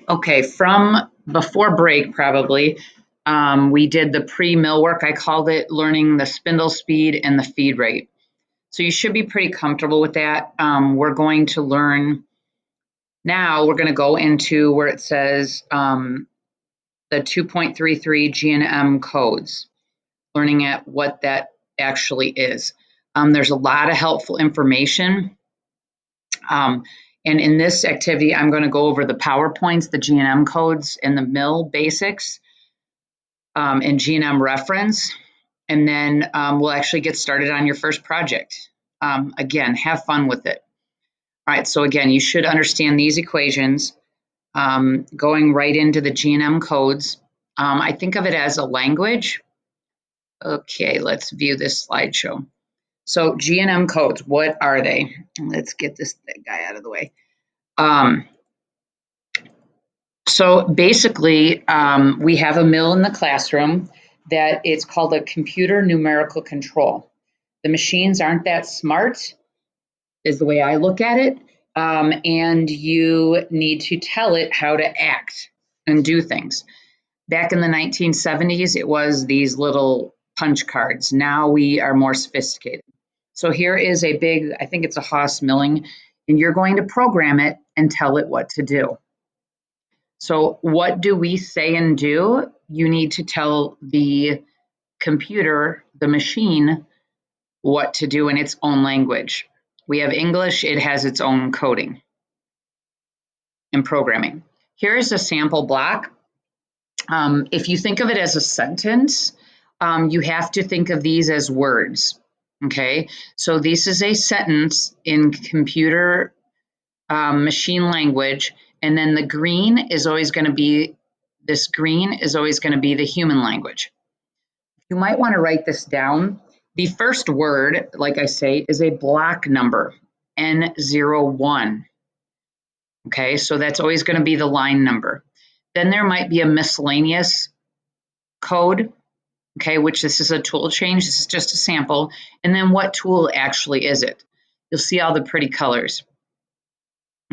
Okay, from before break, probably, we did the pre-mill work. I called it learning the spindle speed and the feed rate. So you should be pretty comfortable with that. We're going to learn now, we're going to go into where it says the 2.33 G&M codes, learning at what that actually is. There's a lot of helpful information. And in this activity, I'm going to go over the PowerPoints, the G&M codes, and the mill basics, and G&M reference. And then we'll actually get started on your first project. Again, have fun with it. All right, so again, you should understand these equations. Going right into the G&M codes, I think of it as a language. Okay, let's view this slideshow. So G&M codes, what are they? Let's get this guy out of the way. So basically, we have a mill in the classroom that it's called a computer numerical control. The machines aren't that smart, is the way I look at it, and you need to tell it how to act and do things. Back in the 1970s, it was these little punch cards. Now we are more sophisticated. So here is a big, I think it's a Haas milling, and you're going to program it and tell it what to do. So what do we say and do? You need to tell the computer, the machine, what to do in its own language. We have English, it has its own coding and programming. Here's a sample block. If you think of it as a sentence, you have to think of these as words, okay? So this is a sentence in computer machine language, and then the green is always going to be, this green is always going to be the human language. You might want to write this down. The first word, like I say, is a block number, N01. Okay, so that's always going to be the line number. Then there might be a miscellaneous code, okay, which this is a tool change. This is just a sample. And then what tool actually is it? You'll see all the pretty colors.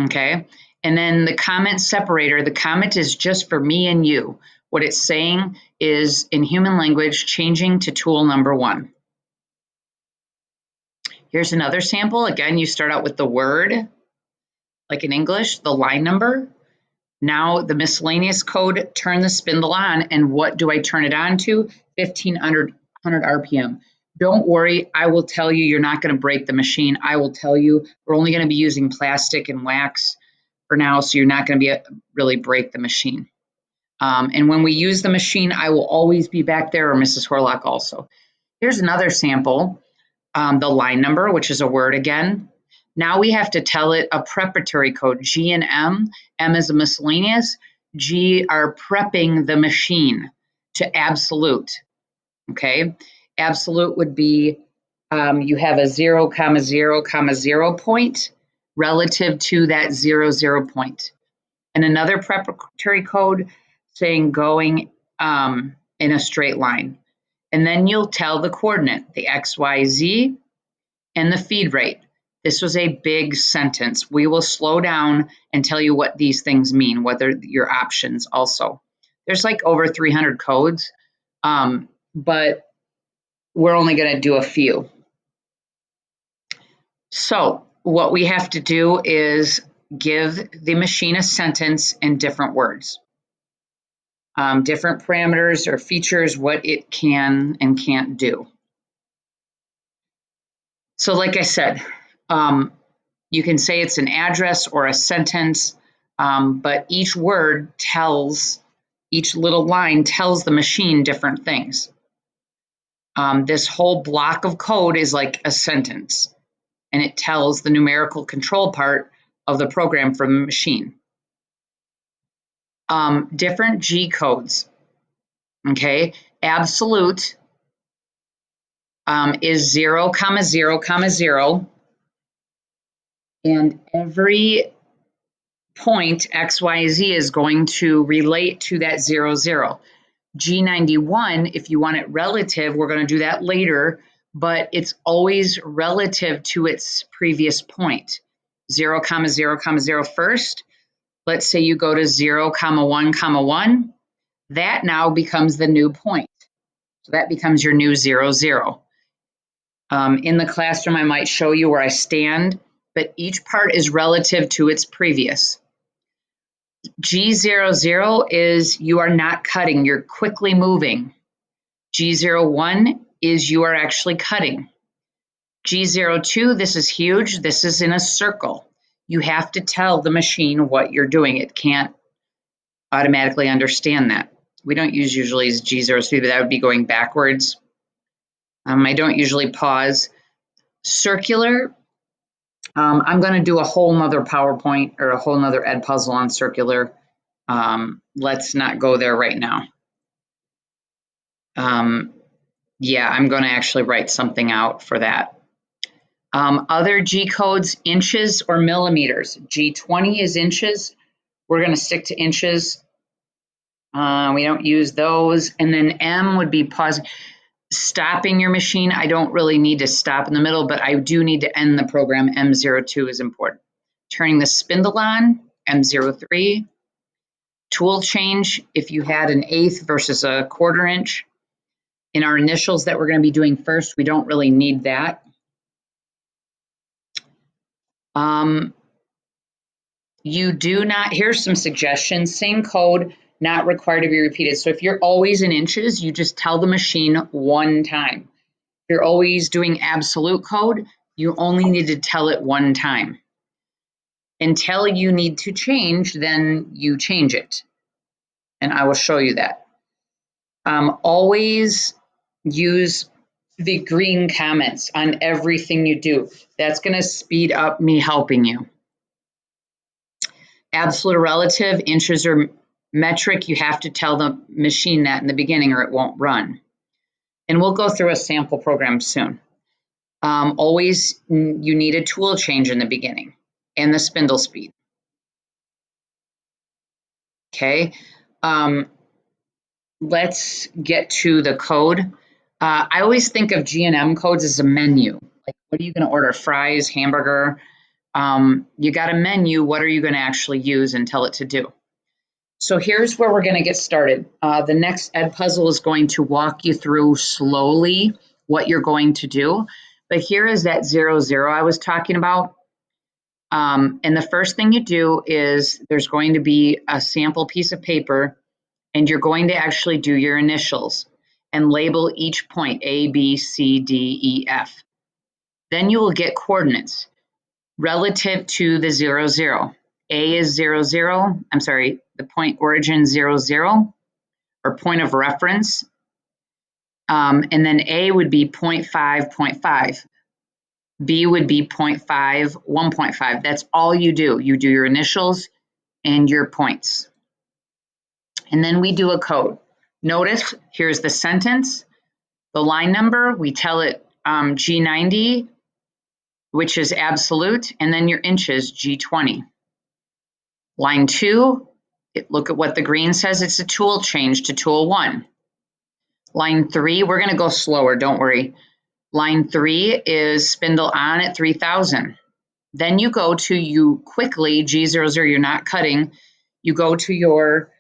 Okay, and then the comment separator, the comment is just for me and you. What it's saying is in human language, changing to tool number 1. Here's another sample. Again, you start out with the word, like in English, the line number. Now the miscellaneous code, turn the spindle on, and what do I turn it on to? 1500 RPM. Don't worry, I will tell you you're not going to break the machine. I will tell you we're only going to be using plastic and wax for now, so you're not going to really break the machine. And when we use the machine, I will always be back there, or Mrs. Horlock also. Here's another sample, the line number, which is a word again. Now we have to tell it a preparatory code, G and M. M is a miscellaneous. G are prepping the machine to absolute, okay? Absolute would be you have a 0, 0, 0 point relative to that 0, 0 point. And another preparatory code saying going in a straight line. And then you'll tell the coordinate, the X, Y, Z, and the feed rate. This was a big sentence. We will slow down and tell you what these things mean, whether your options also. There's like over 300 codes, but we're only going to do a few. So what we have to do is give the machine a sentence in different words, different parameters or features, what it can and can't do. So like I said, you can say it's an address or a sentence, but each word tells, each little line tells the machine different things. This whole block of code is like a sentence, and it tells the numerical control part of the program from the machine. Different G codes, okay? Absolute is 0, 0, 0. And every point X, Y, Z is going to relate to that 0, 0. G91, if you want it relative, we're going to do that later, but it's always relative to its previous point. 0, 0, 0 first, let's say you go to 0, 1, 1, that now becomes the new point. So that becomes your new 0, 0. In the classroom, I might show you where I stand, but each part is relative to its previous. G00 is you are not cutting, you're quickly moving. G01 is you are actually cutting. G02, this is huge, this is in a circle. You have to tell the machine what you're doing. It can't automatically understand that. We don't use usually G03, but that would be going backwards. I don't usually pause. Circular, I'm going to do a whole nother PowerPoint or a whole nother Ed puzzle on circular. Let's not go there right now. Yeah, I'm going to actually write something out for that. Other G codes, inches or millimeters. G20 is inches. We're going to stick to inches. We don't use those. And then M would be pausing. Stopping your machine, I don't really need to stop in the middle, but I do need to end the program. M02 is important. Turning the spindle on, M03. Tool change, if you had an 1/8 versus a 1/4 inch. In our initials that we're going to be doing first, we don't really need that. You do not, here's some suggestions, same code, not required to be repeated. So if you're always in inches, you just tell the machine one time. If you're always doing absolute code, you only need to tell it one time. Until you need to change, then you change it. And I will show you that. Always use the green comments on everything you do. That's going to speed up me helping you. Absolute or relative, inches or metric, you have to tell the machine that in the beginning or it won't run. And we'll go through a sample program soon. Always, you need a tool change in the beginning and the spindle speed. Okay, let's get to the code. I always think of G&M codes as a menu. Like, what are you going to order? Fries, hamburger? You got a menu. What are you going to actually use and tell it to do? So here's where we're going to get started. The next Ed puzzle is going to walk you through slowly what you're going to do. But here is that 0, 0 I was talking about. And the first thing you do is there's going to be a sample piece of paper, and you're going to actually do your initials and label each point A, B, C, D, E, F. Then you will get coordinates relative to the 0, 0. A is 0, 0. I'm sorry, the point origin 0, 0, or point of reference. And then A would be 0.5, 0.5. B would be 0.5, 1.5. That's all you do. You do your initials and your points. And then we do a code. Notice, here's the sentence, the line number, we tell it G90, which is absolute, and then your inches, G20. Line 2, look at what the green says, it's a tool change to tool 1. Line 3, we're going to go slower, don't worry. Line 3 is spindle on at 3000. Then you go to, you quickly, G00, you're not cutting, you go to your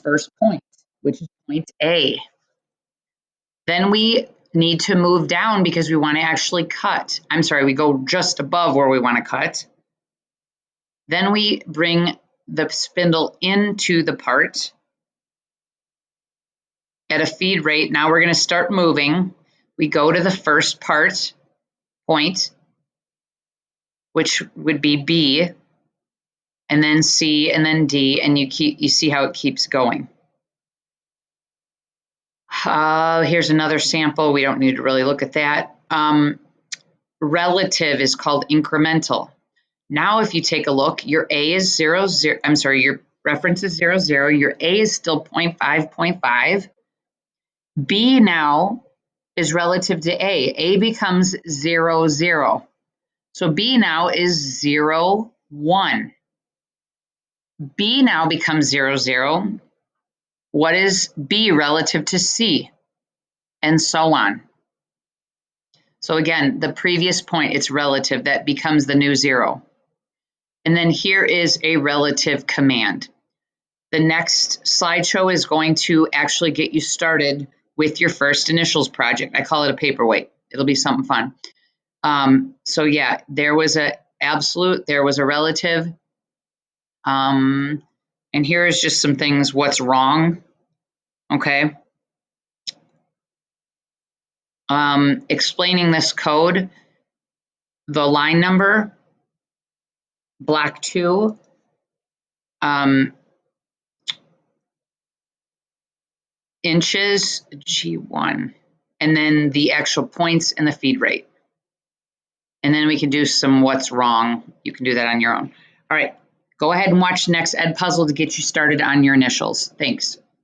first point, which is point A. Then we need to move down because we want to actually cut. I'm sorry, we go just above where we want to cut. Then we bring the spindle into the part at a feed rate. Now we're going to start moving. We go to the first part, point, which would be B, and then C, and then D, and you see how it keeps going. Here's another sample. We don't need to really look at that. Relative is called incremental. Now, if you take a look, your A is 0, 0. I'm sorry, your reference is 0, 0. Your A is still 0.5, 0.5. B now is relative to A. A becomes 0, 0. So B now is 0, 1. B now becomes 0, 0. What is B relative to C? And so on. So again, the previous point, it's relative. That becomes the new 0. And then here is a relative command. The next slideshow is going to actually get you started with your first initials project. I call it a paperweight. It'll be something fun. So yeah, there was a absolute, there was a relative. And here is just some things, what's wrong, okay? Explaining this code, the line number, block 2, inches, G1, and then the actual points and the feed rate. And then we can do some what's wrong. You can do that on your own. All right, go ahead and watch the next Ed puzzle to get you started on your initials. Thanks.